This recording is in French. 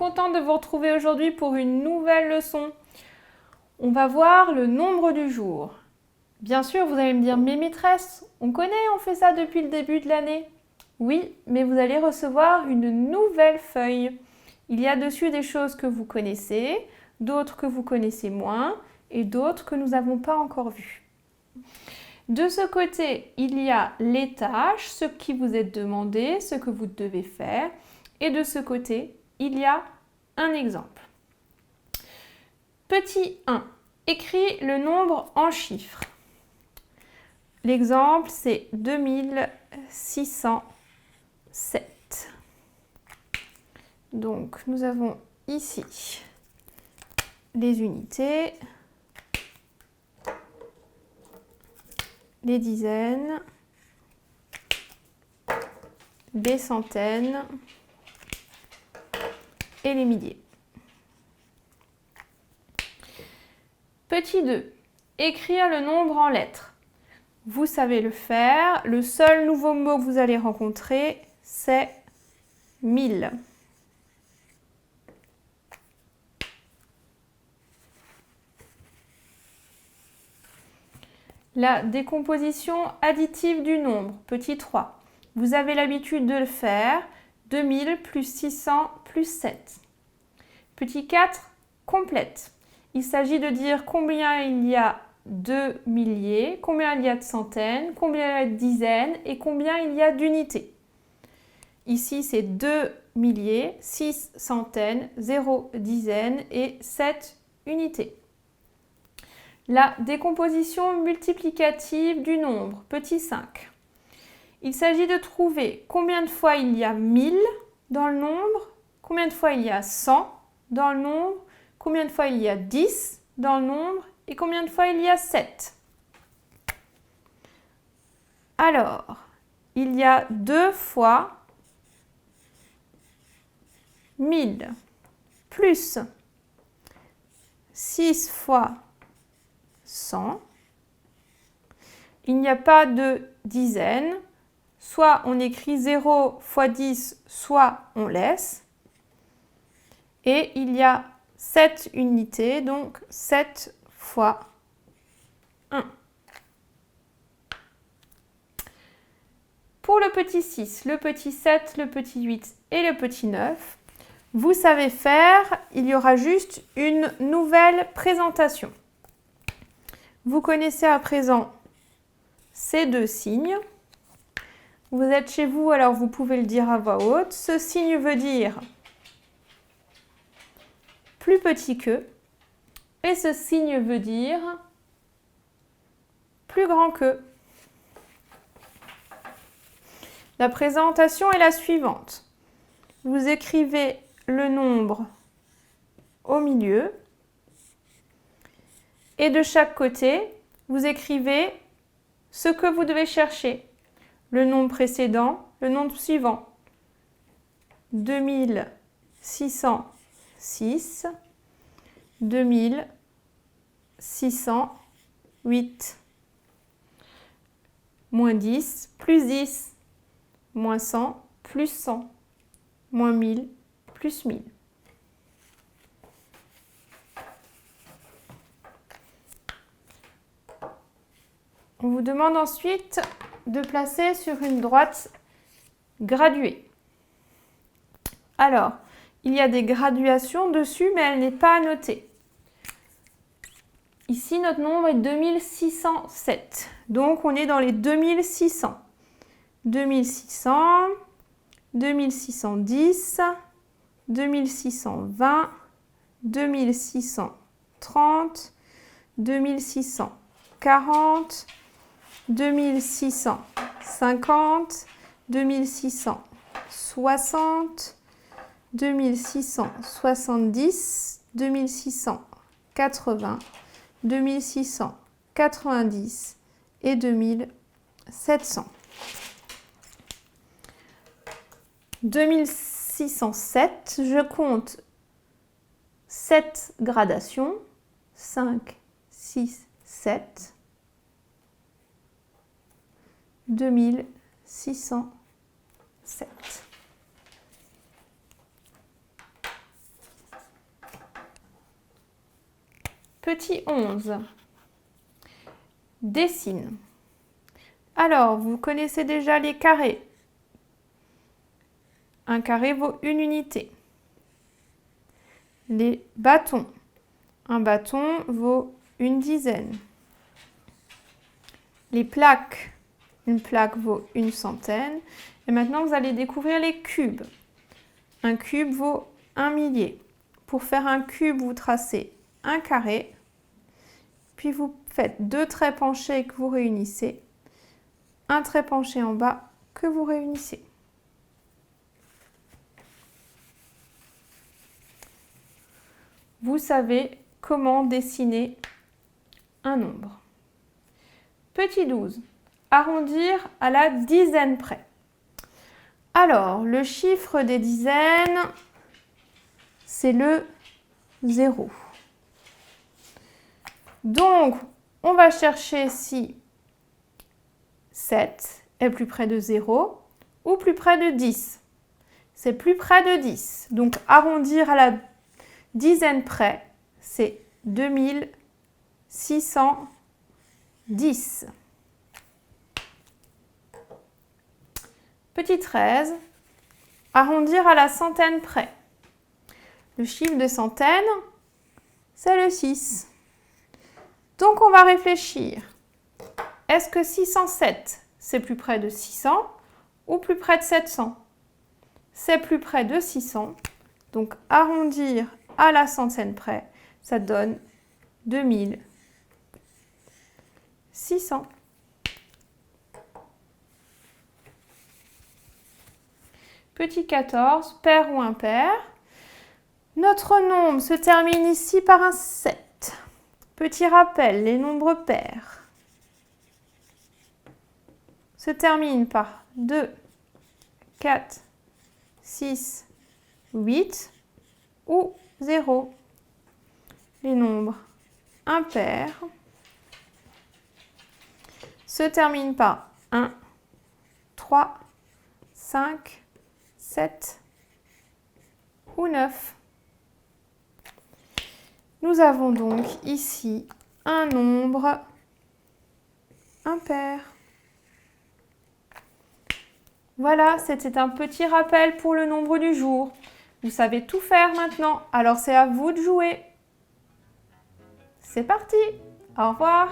contente de vous retrouver aujourd'hui pour une nouvelle leçon. On va voir le nombre du jour. Bien sûr, vous allez me dire, mais maîtresse, on connaît, on fait ça depuis le début de l'année. Oui, mais vous allez recevoir une nouvelle feuille. Il y a dessus des choses que vous connaissez, d'autres que vous connaissez moins et d'autres que nous n'avons pas encore vues. De ce côté, il y a les tâches, ce qui vous est demandé, ce que vous devez faire. Et de ce côté, il y a un exemple. Petit 1. Écris le nombre en chiffres. L'exemple, c'est 2607. Donc, nous avons ici les unités, les dizaines, les centaines et les milliers. Petit 2. Écrire le nombre en lettres. Vous savez le faire. Le seul nouveau mot que vous allez rencontrer, c'est 1000. La décomposition additive du nombre, petit 3. Vous avez l'habitude de le faire. 2000 plus 600 plus 7. Petit 4, complète. Il s'agit de dire combien il y a de milliers, combien il y a de centaines, combien il y a de dizaines et combien il y a d'unités. Ici, c'est 2 milliers, 6 centaines, 0 dizaines et 7 unités. La décomposition multiplicative du nombre, petit 5. Il s'agit de trouver combien de fois il y a 1000 dans le nombre, combien de fois il y a 100 dans le nombre, combien de fois il y a 10 dans le nombre et combien de fois il y a 7. Alors, il y a 2 fois 1000 plus 6 fois 100. Il n'y a pas de dizaines. Soit on écrit 0 fois 10, soit on laisse. Et il y a 7 unités, donc 7 fois 1. Pour le petit 6, le petit 7, le petit 8 et le petit 9, vous savez faire, il y aura juste une nouvelle présentation. Vous connaissez à présent ces deux signes. Vous êtes chez vous, alors vous pouvez le dire à voix haute. Ce signe veut dire plus petit que, et ce signe veut dire plus grand que. La présentation est la suivante. Vous écrivez le nombre au milieu et de chaque côté, vous écrivez ce que vous devez chercher. Le nombre précédent, le nombre suivant. 2606, 2608. Moins 10, plus 10. Moins 100, plus 100. Moins 1000, plus 1000. On vous demande ensuite de placer sur une droite graduée. Alors, il y a des graduations dessus, mais elle n'est pas annotée. Ici, notre nombre est 2607. Donc, on est dans les 2600. 2600, 2610, 2620, 2630, 2640, 2650, 2660, 2670, 2680, 2690 et 2700. 2607, je compte 7 gradations, 5, 6, 7. 2607. Petit 11. Dessine. Alors, vous connaissez déjà les carrés. Un carré vaut une unité. Les bâtons. Un bâton vaut une dizaine. Les plaques. Une plaque vaut une centaine. Et maintenant, vous allez découvrir les cubes. Un cube vaut un millier. Pour faire un cube, vous tracez un carré. Puis vous faites deux traits penchés que vous réunissez. Un trait penché en bas que vous réunissez. Vous savez comment dessiner un nombre. Petit 12. Arrondir à la dizaine près. Alors, le chiffre des dizaines, c'est le 0. Donc, on va chercher si 7 est plus près de 0 ou plus près de 10. C'est plus près de 10. Donc, arrondir à la dizaine près, c'est 2610. Petit 13, arrondir à la centaine près. Le chiffre de centaine, c'est le 6. Donc, on va réfléchir. Est-ce que 607, c'est plus près de 600 ou plus près de 700? C'est plus près de 600. Donc, arrondir à la centaine près, ça donne 2600. Petit 14, pair ou impair. Notre nombre se termine ici par un 7. Petit rappel, les nombres pairs se terminent par 2, 4, 6, 8 ou 0. Les nombres impairs se terminent par 1, 3, 5, 7 ou 9. Nous avons donc ici un nombre impair. Voilà, c'était un petit rappel pour le nombre du jour. Vous savez tout faire maintenant, alors c'est à vous de jouer. C'est parti! Au revoir!